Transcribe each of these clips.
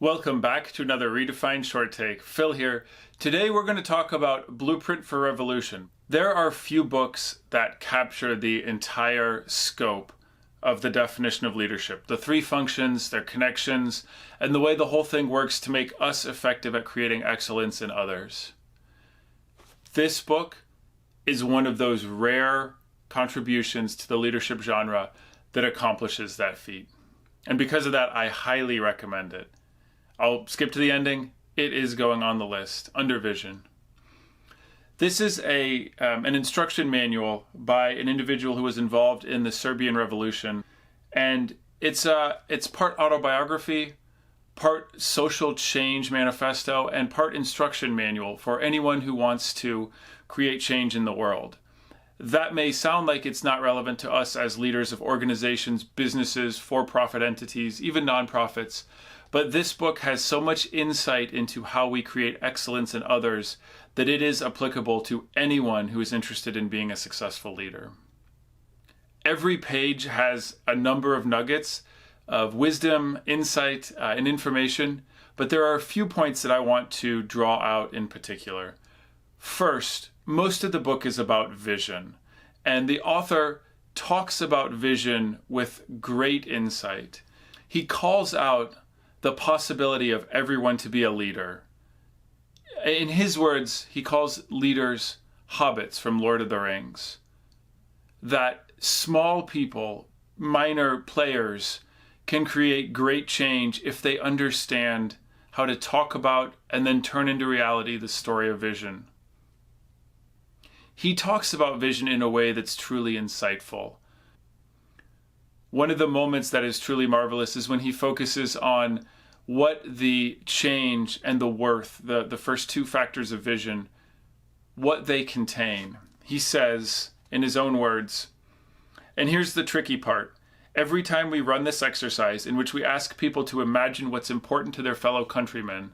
Welcome back to another Redefine Short Take. Phil here. Today we're going to talk about Blueprint for Revolution. There are few books that capture the entire scope of the definition of leadership, the three functions, their connections, and the way the whole thing works to make us effective at creating excellence in others. This book is one of those rare contributions to the leadership genre that accomplishes that feat. And because of that, I highly recommend it. I'll skip to the ending. It is going on the list, under Vision. This is an instruction manual by an individual who was involved in the Serbian Revolution. And it's part autobiography, part social change manifesto, and part instruction manual for anyone who wants to create change in the world. That may sound like it's not relevant to us as leaders of organizations, businesses, for-profit entities, even nonprofits, but this book has so much insight into how we create excellence in others that it is applicable to anyone who is interested in being a successful leader. Every page has a number of nuggets of wisdom, insight, and information, but there are a few points that I want to draw out in particular. First, most of the book is about vision, and the author talks about vision with great insight. He calls out the possibility of everyone to be a leader. In his words, he calls leaders hobbits from Lord of the Rings. That small people, minor players, can create great change if they understand how to talk about and then turn into reality the story of vision. He talks about vision in a way that's truly insightful. One of the moments that is truly marvelous is when he focuses on what the change and the worth, the first two factors of vision, what they contain. He says, in his own words, and here's the tricky part, every time we run this exercise in which we ask people to imagine what's important to their fellow countrymen,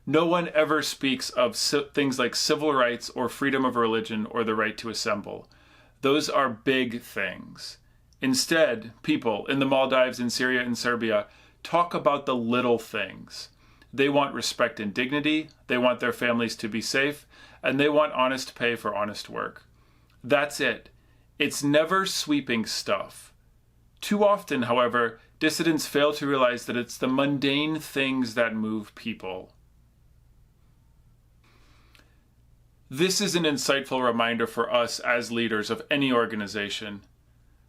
no one ever speaks of things like civil rights or freedom of religion or the right to assemble. Those are big things. Instead, people in the Maldives, in Syria, and Serbia talk about the little things. They want respect and dignity, they want their families to be safe, and they want honest pay for honest work. That's it. It's never sweeping stuff. Too often, however, dissidents fail to realize that it's the mundane things that move people. This is an insightful reminder for us as leaders of any organization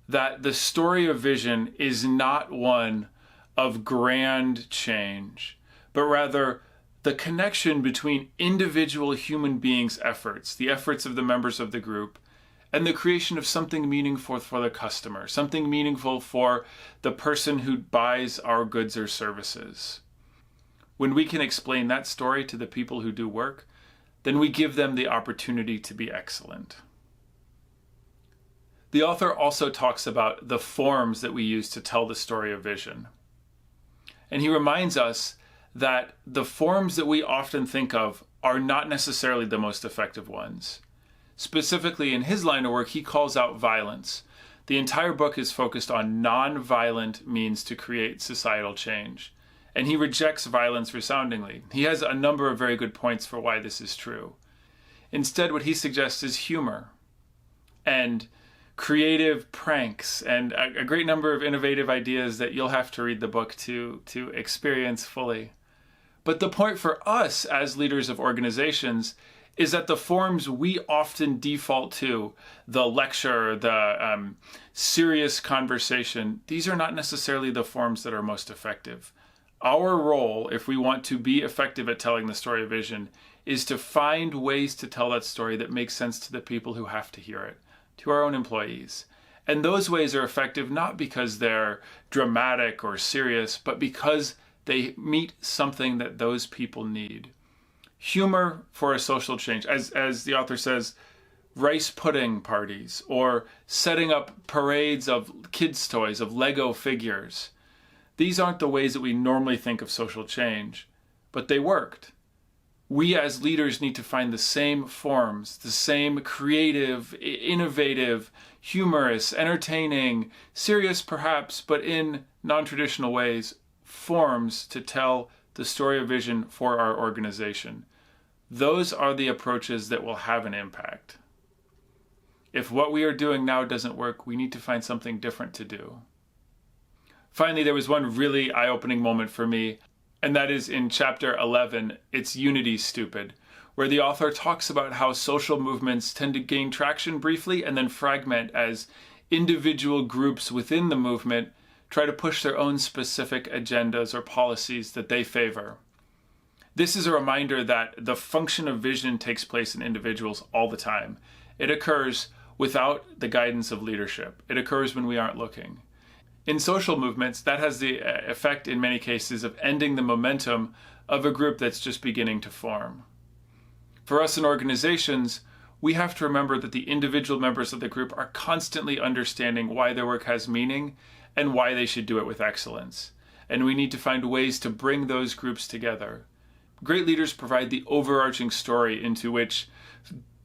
that the story of vision is not one of grand change, but rather the connection between individual human beings' efforts, the efforts of the members of the group, and the creation of something meaningful for the customer, something meaningful for the person who buys our goods or services. When we can explain that story to the people who do work, then we give them the opportunity to be excellent. The author also talks about the forms that we use to tell the story of vision. And he reminds us that the forms that we often think of are not necessarily the most effective ones. Specifically, in his line of work, he calls out violence. The entire book is focused on non-violent means to create societal change. And he rejects violence resoundingly. He has a number of very good points for why this is true. Instead, what he suggests is humor and creative pranks and a great number of innovative ideas that you'll have to read the book to experience fully. But the point for us as leaders of organizations is that the forms we often default to, the lecture, the serious conversation, these are not necessarily the forms that are most effective. Our role, if we want to be effective at telling the story of vision, is to find ways to tell that story that make sense to the people who have to hear it, to our own employees. And those ways are effective not because they're dramatic or serious, but because they meet something that those people need. Humor for a social change, as the author says, rice pudding parties or setting up parades of kids' toys, of Lego figures. These aren't the ways that we normally think of social change, but they worked. We as leaders need to find the same forms, the same creative, innovative, humorous, entertaining, serious perhaps, but in non-traditional ways, forms to tell the story of vision for our organization. Those are the approaches that will have an impact. If what we are doing now doesn't work, we need to find something different to do. Finally, there was one really eye-opening moment for me, and that is in chapter 11, It's Unity Stupid, where the author talks about how social movements tend to gain traction briefly and then fragment as individual groups within the movement try to push their own specific agendas or policies that they favor. This is a reminder that the function of vision takes place in individuals all the time. It occurs without the guidance of leadership. It occurs when we aren't looking. In social movements, that has the effect in many cases of ending the momentum of a group that's just beginning to form. For us in organizations, we have to remember that the individual members of the group are constantly understanding why their work has meaning and why they should do it with excellence. And we need to find ways to bring those groups together. Great leaders provide the overarching story into which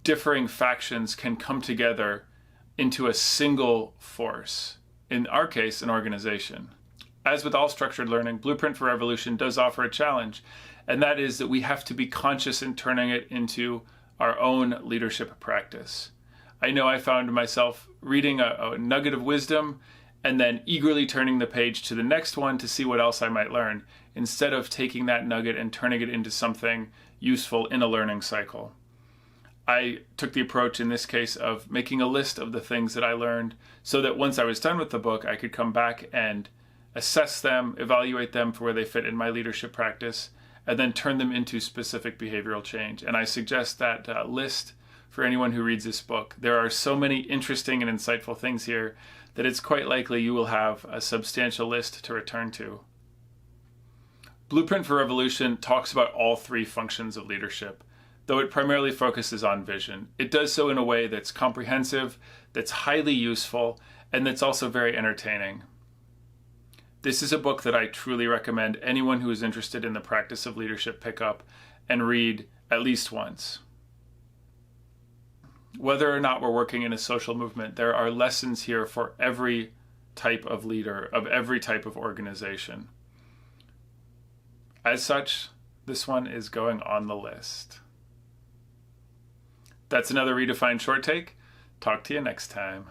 differing factions can come together into a single force. In our case, an organization. As with all structured learning, Blueprint for Revolution does offer a challenge, and that is that we have to be conscious in turning it into our own leadership practice. I know I found myself reading a nugget of wisdom and then eagerly turning the page to the next one to see what else I might learn, instead of taking that nugget and turning it into something useful in a learning cycle. I took the approach in this case of making a list of the things that I learned so that once I was done with the book, I could come back and assess them, evaluate them for where they fit in my leadership practice, and then turn them into specific behavioral change. And I suggest that list for anyone who reads this book. There are so many interesting and insightful things here that it's quite likely you will have a substantial list to return to. Blueprint for Revolution talks about all three functions of leadership, though it primarily focuses on vision. It does so in a way that's comprehensive, that's highly useful, and that's also very entertaining. This is a book that I truly recommend anyone who is interested in the practice of leadership pick up and read at least once. Whether or not we're working in a social movement, there are lessons here for every type of leader, of every type of organization. As such, this one is going on the list. That's another Redefine Short Take. Talk to you next time.